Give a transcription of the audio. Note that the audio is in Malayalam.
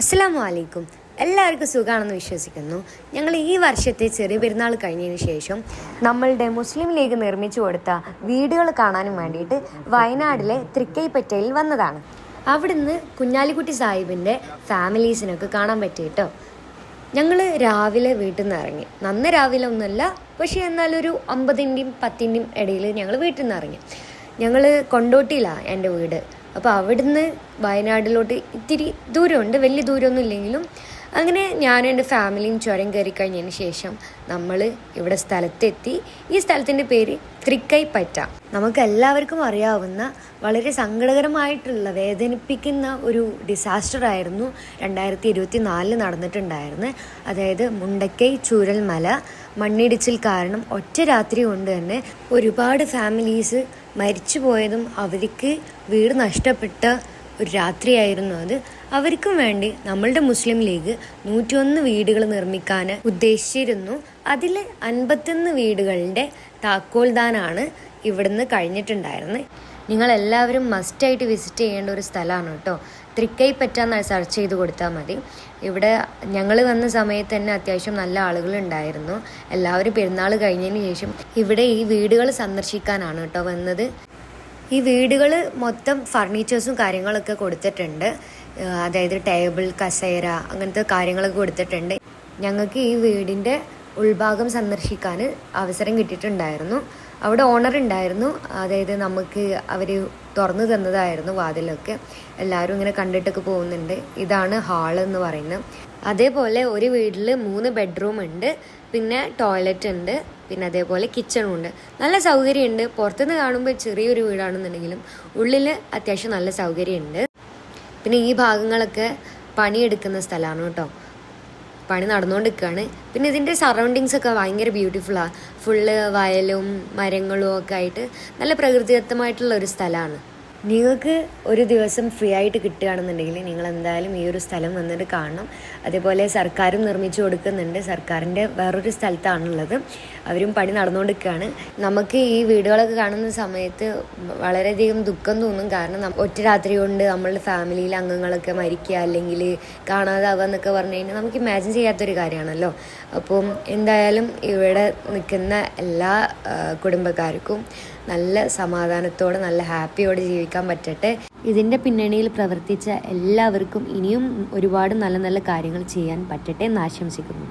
അസ്സലാമു അലൈക്കും. എല്ലാവർക്കും സുഖമാണെന്ന് വിശ്വസിക്കുന്നു. ഞങ്ങൾ ഈ വർഷത്തെ ചെറിയ പെരുന്നാൾ കഴിഞ്ഞതിന് ശേഷം നമ്മളുടെ മുസ്ലിം ലീഗ് നിർമ്മിച്ചു കൊടുത്ത വീടുകൾ കാണാനും വേണ്ടിയിട്ട് വയനാട്ടിലെ തൃക്കൈപ്പറ്റയിൽ വന്നതാണ്. അവിടുന്ന് കുഞ്ഞാലിക്കുട്ടി സാഹിബിൻ്റെ ഫാമിലീസിനൊക്കെ കാണാൻ പറ്റിയിട്ടോ. ഞങ്ങൾ രാവിലെ വീട്ടിൽ നിന്ന് ഇറങ്ങി. നന്ന രാവിലെ ഒന്നുമല്ല, പക്ഷേ എന്നാലൊരു 50-ൻ്റെയും 10-ൻ്റെയും ഇടയിൽ ഞങ്ങൾ വീട്ടിൽ നിന്ന് ഇറങ്ങി. ഞങ്ങൾ കൊണ്ടോട്ടിയിലാണ് എൻ്റെ വീട്. അപ്പോൾ അവിടുന്ന് വയനാട്ടിലോട്ട് ഇത്തിരി ദൂരമുണ്ട്, വലിയ ദൂരമൊന്നും ഇല്ലെങ്കിലും. അങ്ങനെ ഞാനും എൻ്റെ ഫാമിലിയും ചുരം കയറി കഴിഞ്ഞതിന് ശേഷം നമ്മൾ ഇവിടെ സ്ഥലത്തെത്തി. ഈ സ്ഥലത്തിൻ്റെ പേര് തൃക്കൈപ്പറ്റ. നമുക്ക് എല്ലാവർക്കും അറിയാവുന്ന വളരെ സങ്കടകരമായിട്ടുള്ള വേദനിപ്പിക്കുന്ന ഒരു ഡിസാസ്റ്റർ ആയിരുന്നു 2024 നടന്നിട്ടുണ്ടായിരുന്നത്. അതായത് മുണ്ടക്കൈ ചൂരൽമല മണ്ണിടിച്ചിൽ കാരണം ഒറ്റ രാത്രി കൊണ്ട് തന്നെ ഒരുപാട് ഫാമിലീസ് മരിച്ചു പോയതും അവർക്ക് വീട് നഷ്ടപ്പെട്ട ഒരു രാത്രിയായിരുന്നു അത്. അവർക്കും വേണ്ടി നമ്മളുടെ മുസ്ലിം ലീഗ് 101 വീടുകൾ നിർമ്മിക്കാൻ ഉദ്ദേശിച്ചിരുന്നു. അതിൽ 51 വീടുകളുടെ താക്കോൽദാനാണ് ഇവിടുന്ന് കഴിഞ്ഞിട്ടുണ്ടായിരുന്നത്. നിങ്ങളെല്ലാവരും മസ്റ്റായിട്ട് വിസിറ്റ് ചെയ്യേണ്ട ഒരു സ്ഥലമാണ് കേട്ടോ. തൃക്കൈപ്പറ്റ എന്ന് സെർച്ച് ചെയ്ത് കൊടുത്താൽ മതി. ഇവിടെ ഞങ്ങൾ വന്ന സമയത്ത് തന്നെ അത്യാവശ്യം നല്ല ആളുകളുണ്ടായിരുന്നു. എല്ലാവരും പെരുന്നാൾ കഴിഞ്ഞതിന് ശേഷം ഇവിടെ ഈ വീടുകൾ സന്ദർശിക്കാനാണ് കേട്ടോ വന്നത്. ഈ വീടുകൾ മൊത്തം ഫർണിച്ചേഴ്സും കാര്യങ്ങളൊക്കെ കൊടുത്തിട്ടുണ്ട്. അതായത് ടേബിൾ, കസേര, അങ്ങനത്തെ കാര്യങ്ങളൊക്കെ കൊടുത്തിട്ടുണ്ട്. ഞങ്ങൾക്ക് ഈ വീടിൻ്റെ ഉൾഭാഗം സന്ദർശിക്കാൻ അവസരം കിട്ടിയിട്ടുണ്ടായിരുന്നു. അവിടെ ഓണർ ഉണ്ടായിരുന്നു. അതായത് നമുക്ക് അവർ തുറന്നു തന്നതായിരുന്നു വാതിലൊക്കെ. എല്ലാവരും ഇങ്ങനെ കണ്ടിട്ടൊക്കെ പോകുന്നുണ്ട്. ഇതാണ് ഹാൾ എന്ന് പറയുന്നത്. അതേപോലെ ഒരു വീട്ടിൽ 3 ബെഡ്റൂം ഉണ്ട്, പിന്നെ ടോയ്ലറ്റ് ഉണ്ട്, പിന്നെ അതേപോലെ കിച്ചണും ഉണ്ട്. നല്ല സൗകര്യമുണ്ട്. പുറത്തുനിന്ന് കാണുമ്പോൾ ചെറിയൊരു വീടാണെന്നുണ്ടെങ്കിലും ഉള്ളിൽ അത്യാവശ്യം നല്ല സൗകര്യമുണ്ട്. പിന്നെ ഈ ഭാഗങ്ങളൊക്കെ പണിയെടുക്കുന്ന സ്ഥലമാണ് കേട്ടോ. പണി നടന്നുകൊണ്ടിരിക്കുകയാണ്. പിന്നെ ഇതിൻ്റെ സറൗണ്ടിങ്സ് ഒക്കെ ഭയങ്കര ബ്യൂട്ടിഫുള്ളാണ്. ഫുള്ള് വയലും മരങ്ങളും ഒക്കെ ആയിട്ട് നല്ല പ്രകൃതിദത്തമായിട്ടുള്ള ഒരു സ്ഥലമാണ്. നിങ്ങൾക്ക് ഒരു ദിവസം ഫ്രീ ആയിട്ട് കിട്ടുകയാണെന്നുണ്ടെങ്കിൽ നിങ്ങൾ എന്തായാലും ഈ ഒരു സ്ഥലം വന്നിട്ട് കാണണം. അതേപോലെ സർക്കാരും നിർമ്മിച്ചു കൊടുക്കുന്നുണ്ട്. സർക്കാരിൻ്റെ വേറൊരു സ്ഥലത്താണുള്ളത്. അവരും പണി നടന്നുകൊണ്ടിരിക്കുകയാണ്. നമുക്ക് ഈ വീടുകളൊക്കെ കാണുന്ന സമയത്ത് വളരെയധികം ദുഃഖം തോന്നും. കാരണം ഒറ്റ രാത്രി കൊണ്ട് നമ്മളുടെ ഫാമിലിയിലെ അംഗങ്ങളൊക്കെ മരിക്കുക അല്ലെങ്കിൽ കാണാതാവുക എന്നൊക്കെ പറഞ്ഞു കഴിഞ്ഞാൽ നമുക്ക് ഇമാജിൻ ചെയ്യാത്തൊരു കാര്യമാണല്ലോ. അപ്പം എന്തായാലും ഇവിടെ നിൽക്കുന്ന എല്ലാ കുടുംബക്കാർക്കും നല്ല സമാധാനത്തോടെ നല്ല ഹാപ്പിയോടെ ജീവിക്കാൻ പറ്റട്ടെ. ഇതിൻ്റെ പിന്നണിയിൽ പ്രവർത്തിച്ച എല്ലാവർക്കും ഇനിയും ഒരുപാട് നല്ല നല്ല കാര്യങ്ങൾ ചെയ്യാൻ പറ്റട്ടെ എന്ന് ആശംസിക്കുന്നു.